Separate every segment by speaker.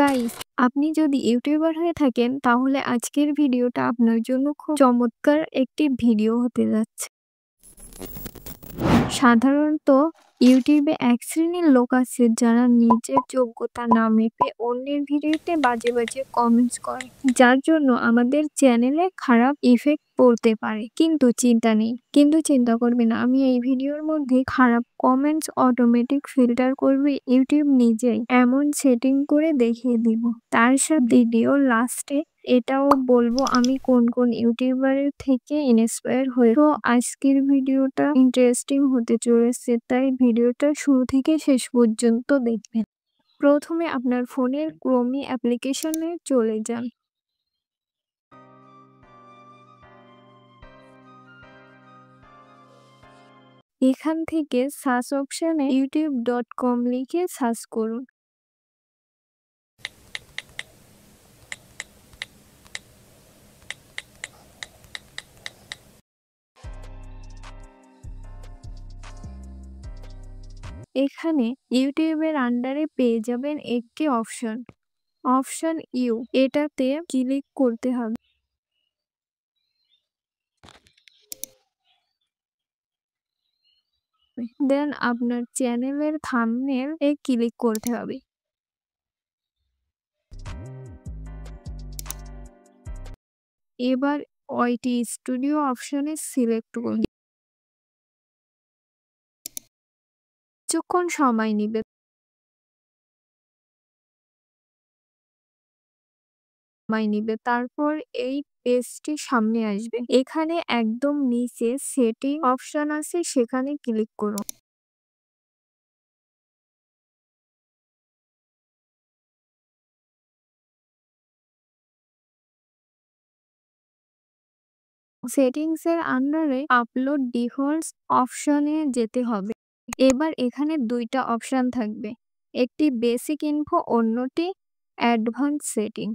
Speaker 1: Guys, আপনি যদি YouTuber হয়ে থাকেন তাহলে আজকের ভিডিওটা আপনার জন্য খুব চমৎকার একটি ভিডিও হতে যাচ্ছে। সাধারণত ইউটিউবে এক শ্রেণীর লোক আছে যারা নিজের যোগ্যতা না মেপে অন্যের ভিডিওতে বাজে বাজে কমেন্টস করে, যার জন্য আমাদের চ্যানেলে খারাপ ইফেক্ট পড়তে পারে। কিন্তু চিন্তা করবে না, আমি এই ভিডিওর মধ্যে খারাপ কমেন্টস অটোমেটিক ফিল্টার করবে ইউটিউব নিজেই, এমন সেটিং করে দেখিয়ে দিব। তার সাথে ভিডিওর লাস্টে এটাও বলবো আমি কোন কোন ইউটিউবারের থেকে ইন্সপায়ার হয়ে। তো আজকের ভিডিওটা ইন্টারেস্টিং হতে চলেছে, তাই ভিডিওটা শুরু থেকে শেষ পর্যন্ত দেখবেন। প্রথমে আপনার ফোনের ক্রোমি অ্যাপ্লিকেশনে চলে যান। এখান থেকে সার্চ অপশনে youtube.com লিখে সার্চ করুন। এখানে ইউটিউবের আন্ডারে পেয়ে যাবেন একটি অপশন ইউ, এটাতে ক্লিক করতে হবে। দেন আপনার চ্যানেলের থাম্বনেল এ ক্লিক করতে হবে। এবার ওয়াইটি স্টুডিও অপশনে সিলেক্ট করুন। কিছুক্ষণ সময় নিবে। তারপর এই পেজটি সামনে আসবে। এখানে একদম নিচে সেটিং অপশন আছে, সেখানে ক্লিক করুন। সেটিংস এর আন্ডারে আপলোড ডিফল্টস অপশনে যেতে হবে। এবার এখানে দুইটা অপশন থাকবে, একটি বেসিক ইনফো, অন্যটি অ্যাডভান্স সেটিং।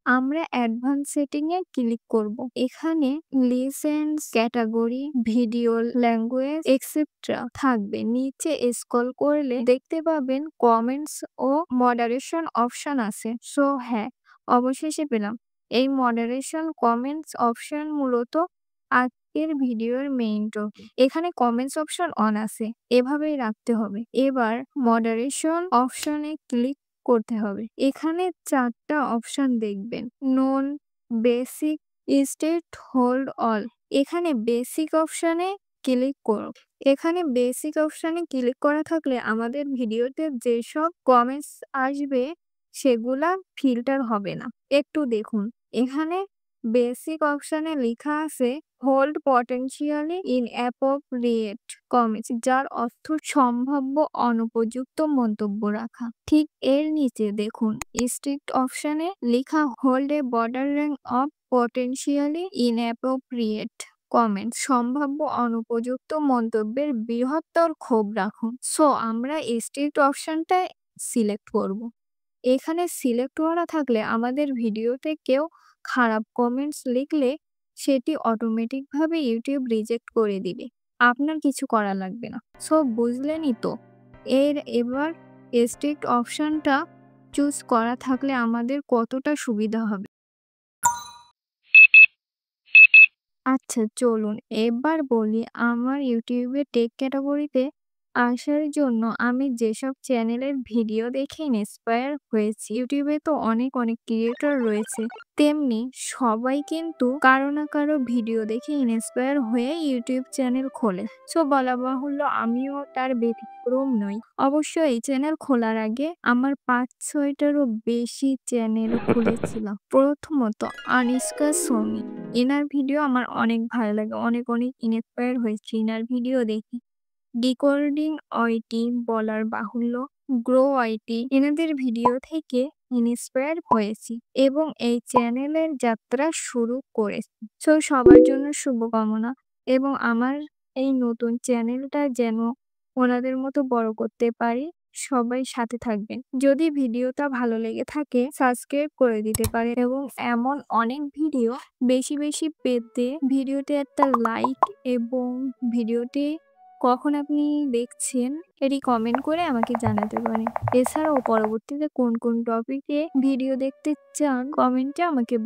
Speaker 1: আমরা অ্যাডভান্স সেটিং এ ক্লিক করব। এখানে license, category, video, language etcetera থাকবে। নিচে স্ক্রল করলে দেখতে পাবেন কমেন্টস ও মডারেশন অপশন আছে। সো হ্যাঁ, অবশেষে পেলাম। এই মডারেশন কমেন্টস অপশন মূলত আজকের ভিডিওর মেইন টপিক। এখানে কমেন্টস অপশন অন আছে, এভাবেই রাখতে হবে। এবার মডারেশন অপশনে ক্লিক করতে হবে। এখানে চারটা অপশন দেখবেন, known, basic, state, hold all. এখানে বেসিক অপশনে ক্লিক করো। এখানে বেসিক অপশনে ক্লিক করা থাকলে আমাদের ভিডিওতে যেসব কমেন্টস আসবে সেগুলা ফিল্টার হবে না। একটু দেখুন, এখানে বেসিক অপশনে লেখা আছে হোল্ড পটেনশিয়ালি ইনঅ্যাপ্রোপ্রিয়েট কমেন্টস, যার অর্থ সম্ভাব্য অনুপযুক্ত মন্তব্য রাখা। ঠিক এর নিচে দেখুন স্ট্রিক্ট অপশনে লেখা hold a border rank of potentially inappropriate comments, সম্ভাব্য অনুপযুক্ত মন্তব্যের বৃহত্তর ক্ষোভ রাখুন। সো আমরা স্ট্রিক্ট অপশনটা সিলেক্ট করব। এখানে সিলেক্ট করা থাকলে আমাদের ভিডিওতে কেউ খারাপ কমেন্টস লিখলে সেটি অটোমেটিকভাবে ইউটিউব রিজেক্ট করে দিবে, আপনার কিছু করা লাগবে না। সো বুঝলেনই তো। এবার স্ট্রিক্ট অপশনটা চুজ করা থাকলে আমাদের কতটা সুবিধা হবে। আচ্ছা চলুন এবার বলি, আমার ইউটিউবে টেক ক্যাটাগরিতে আসার জন্য আমি যেসব চ্যানেলের ভিডিও দেখে ইন্সপায়ার হয়েছি। ইউটিউবে তো অনেক ক্রিয়েটর রয়েছে, তেমনি সবাই কিন্তু কারো না কারো ভিডিও দেখে ইন্সপায়ার হয়ে ইউটিউব চ্যানেল খোলে। সো বলা বাহুল্য আমিও তার ব্যতিক্রম নই। অবশ্য এই চ্যানেল খোলার আগে আমার ৫-৬টারও বেশি চ্যানেল খুলেছিলাম। প্রথমত আনিষ্কা সোনি, এনার ভিডিও আমার অনেক ভালো লাগে, অনেক ইন্সপায়ার হয়েছি এনার ভিডিও দেখে। ডিকোডিং ওয়াইটি বলার বাহুল্য, গ্রো ওয়াইটি, এনাদের ভিডিও থেকে ইন্সপায়ার হয়েছি এবং এই চ্যানেলের যাত্রা শুরু করেছি। সো সবার জন্য শুভকামনা এবং আমার এই নতুন চ্যানেলটা যেন ওনাদের মতো বড় করতে পারি। সবাই সাথে থাকবেন। যদি ভিডিওটা ভালো লেগে থাকে সাবস্ক্রাইব করে দিতে পারেন এবং এমন অনেক ভিডিও বেশি পেতে ভিডিওতে একটা লাইক এবং ভিডিওতে কখন আপনি দেখছেন এটি কমেন্ট করে আমাকে জানাতে পারেন। এছাড়াও পরবর্তীতে কোন টপিকে ভিডিও দেখতে চান কমেন্টে আমাকে